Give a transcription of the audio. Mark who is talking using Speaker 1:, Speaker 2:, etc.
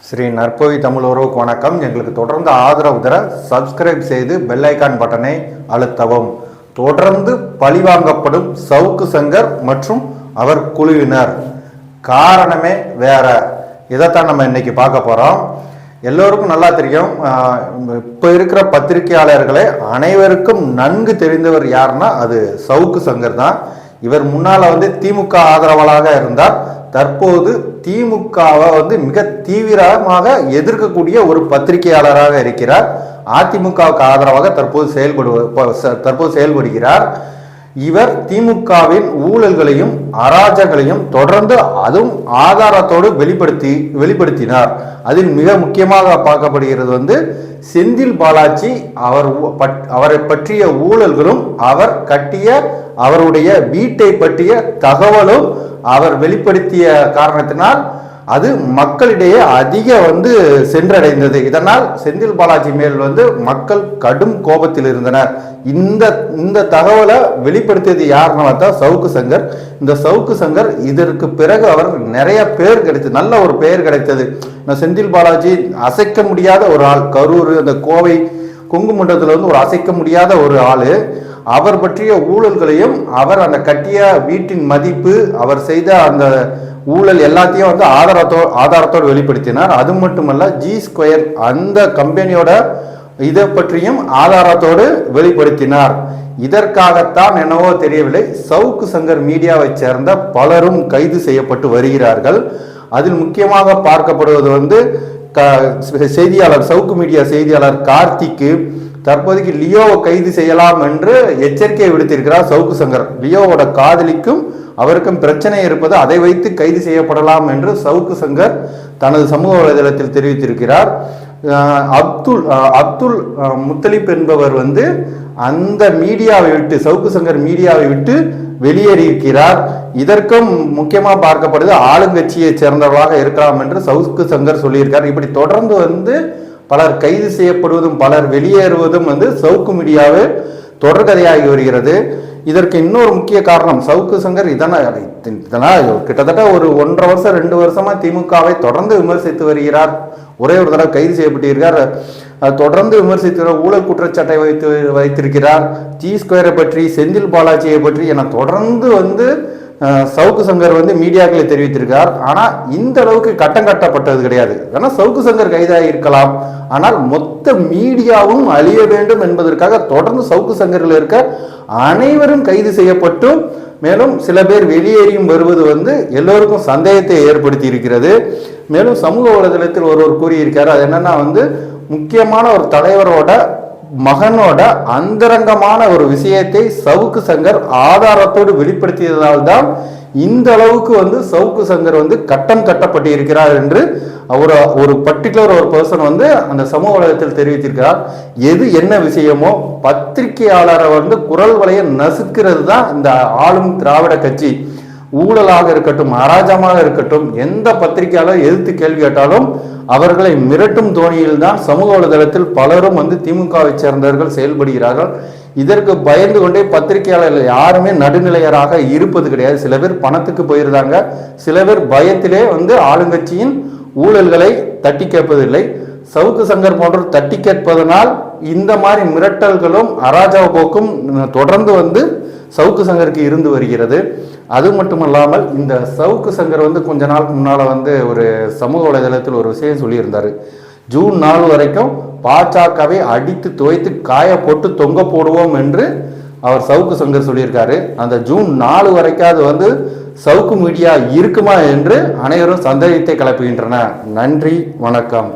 Speaker 1: ஸ்ரீ நற்பவி தமிழ் உறவுக்கு வணக்கம். எங்களுக்கு தொடர்ந்து ஆதரவு தர சப்ஸ்கிரைப் செய்து பெல் ஐக்கான் பட்டனை அழுத்தவும். தொடர்ந்து பழிவாங்கப்படும் சவுக்கு சங்கர் மற்றும் அவர் குழுவினர். காரணமே வேற. இதைத்தான் நம்ம இன்னைக்கு பார்க்க போறோம். எல்லோருக்கும் நல்லா தெரியும். இப்போ இருக்கிற பத்திரிகையாளர்களே அனைவருக்கும் நன்கு தெரிந்தவர் யாருன்னா அது சவுக்கு சங்கர் தான். இவர் முன்னால திமுக ஆதரவாளராக இருந்தார். தற்போது திமுகவை மிக தீவிரமாக எதிர்க்கக்கூடிய ஒரு பத்திரிகையாளராக இருக்கிறார். அதிமுகவுக்கு ஆதரவாக தற்போது செயல்படுகிறார். இவர் திமுகவின் ஊழல்களையும் அராஜகங்களையும் தொடர்ந்து அதுவும் ஆதாரத்தோடு வெளிப்படுத்தினார். அதில் மிக முக்கியமாக பார்க்கப்படுகிறது செந்தில் பாலாஜி அவரை பற்றிய ஊழல்களும் அவர் கட்டிய அவருடைய வீட்டை பற்றிய தகவலும் அவர் வெளிப்படுத்திய காரணத்தினால் அது மக்களிடையே அதிக சென்றடைந்தது. இதனால் செந்தில் பாலாஜி மேல் மக்கள் கடும் கோபத்தில் இருந்தனர். இந்த தகவலை வெளிப்படுத்தியது யாருன்னு பார்த்தா சவுக்கு சங்கர். இந்த சவுக்கு சங்கர் இதற்கு பிறகு அவர் நிறைய பேர் கிடைத்தது, நல்ல ஒரு பெயர் கிடைத்தது. செந்தில் பாலாஜி அசைக்க முடியாத ஒரு ஆள். கரூர் அந்த கோவை கொங்குமண்டலத்தில் ஒரு அசைக்க முடியாத ஒரு ஆளு. அவர் பற்றிய ஊழல்களையும் அவர் அந்த கட்டிய வீட்டின் மதிப்பு, அவர் செய்த அந்த ஊழல் எல்லாத்தையும் ஆதாரத்தோடு வெளிப்படுத்தினார். அது மட்டுமல்ல, G2 அந்த கம்பெனியோட இதை பற்றியும் ஆதாரத்தோடு வெளிப்படுத்தினார். இதற்காகத்தான் என்னவோ தெரியவில்லை, சவுக்கு சங்கர் மீடியாவை சேர்ந்த பலரும் கைது செய்யப்பட்டு வருகிறார்கள். அதில் முக்கியமாக பார்க்கப்படுவது செய்தியாளர், சவுக்கு மீடியா செய்தியாளர் கார்த்திக்கு தற்போதைக்கு லியோவை கைது செய்யலாம் என்று எச்சரிக்கை விடுத்திருக்கிறார் சவுக்கு சங்கர். லியோவோட காதலிக்கும் அவருக்கும் பிரச்சனை இருப்பது, அதை வைத்து கைது செய்யப்படலாம் என்று சவுக்கு சங்கர் தனது சமூக வலைதளத்தில் தெரிவித்திருக்கிறார். அப்துல் முத்தலிப் என்பவர் அந்த மீடியாவை விட்டு, சவுக்கு சங்கர் மீடியாவை விட்டு வெளியேறியிருக்கிறார். இதற்கும் முக்கியமாக பார்க்கப்படுது ஆளுங்கட்சியை சேர்ந்தவர்களாக இருக்கலாம் என்று சவுக்கு சங்கர் சொல்லியிருக்கார். இப்படி தொடர்ந்து பலர் கைது செய்யப்படுவதும் பலர் வெளியேறுவதும் சவுக்கு மீடியாவே தொடர்கதையாகி வருகிறது. இதற்கு இன்னொரு முக்கிய காரணம் சவுக்கு சங்கர் இதனால் கிட்டத்தட்ட ஒரு 1.5 வருஷம் 2 வருஷமா திமுகவை தொடர்ந்து விமர்சித்து வருகிறார். ஒரே ஒரு தடவை கைது செய்யப்பட்டிருக்கார். தொடர்ந்து விமர்சித்து ஊழல் குற்றச்சாட்டை வைத்திருக்கிறார். G2 பற்றி, செந்தில் பாலாஜியை பற்றி என தொடர்ந்து சவுக்கு சங்கர் மீடியாக்களை தெரிவித்திருக்கார். ஆனால் இந்த அளவுக்கு கட்டம் கட்டப்பட்டது கிடையாது. ஏன்னா சவுக்கு சங்கர் கைதாக இருக்கலாம், ஆனால் மொத்த மீடியாவும் அழிய வேண்டும் என்பதற்காக தொடர்ந்து சவுக்கு சங்கரில் இருக்க அனைவரும் கைது செய்யப்பட்டு, மேலும் சில பேர் வெளியேறியும் வருவது எல்லோருக்கும் சந்தேகத்தை ஏற்படுத்தி இருக்கிறது. மேலும் சமூக வலைதளத்தில் ஒருவர் கூறியிருக்காரு. அது என்னன்னா முக்கியமான ஒரு தலைவரோட மகனோட அந்தரங்கமான ஒரு விஷயத்தை சவுக்கு சங்கர் ஆதாரத்தோடு வெளிப்படுத்தியதால் தான் இந்த அளவுக்கு சவுக்கு சங்கர் கட்டம் கட்டப்பட்டு இருக்கிறார் என்று ஒரு பர்டிகுலர் ஒரு பர்சன் அந்த சமூக வலைதளத்தில் தெரிவித்திருக்கிறார். எது என்ன விஷயமோ பத்திரிகையாளரை குரல் வலையை நசுக்கிறது தான் இந்த ஆளும் திராவிட கட்சி. ஊழலாக இருக்கட்டும், அராஜகமாக இருக்கட்டும், எந்த பத்திரிகையாளர் எதிர்த்து கேள்வி கேட்டாலும் அவர்களை மிரட்டும் தோணியில் தான் சமூக வலைதளத்தில் பலரும் திமுகவை சேர்ந்தவர்கள் செயல்படுகிறார்கள். இதற்கு பயந்து கொண்டே பத்திரிகையாளர்கள் யாருமே நடுநிலையராக இருப்பது கிடையாது. சில பேர் பணத்துக்கு போயிருந்தாங்க, சில பேர் பயத்திலே ஆளுங்கட்சியின் ஊழல்களை தட்டி கேட்பதில்லை. சவுக்கு சங்கர் போன்றோர் தட்டி கேட்பதனால் இந்த மாதிரி மிரட்டல்களும் அராஜக போக்கும் தொடர்ந்து சவுக்கு சங்கருக்கு இருந்து வருகிறது. அது மட்டுமல்லாமல் இந்த சவுக்கு சங்கர் கொஞ்ச நாளுக்கு முன்னால ஒரு சமூக வலைதளத்தில் ஒரு விஷயம் சொல்லியிருந்தாரு. ஜூன் 4 வரைக்கும் பாஜகவை அடித்து துவைத்து காய போட்டு தொங்க போடுவோம் என்று அவர் சவுக்கு சங்கர் சொல்லியிருக்காரு. அந்த ஜூன் 4 வரைக்காவது சவுக்கு மீடியா இருக்குமா என்று அனைவரும் சந்தேகத்தை கிளப்புகின்றனர். நன்றி, வணக்கம்.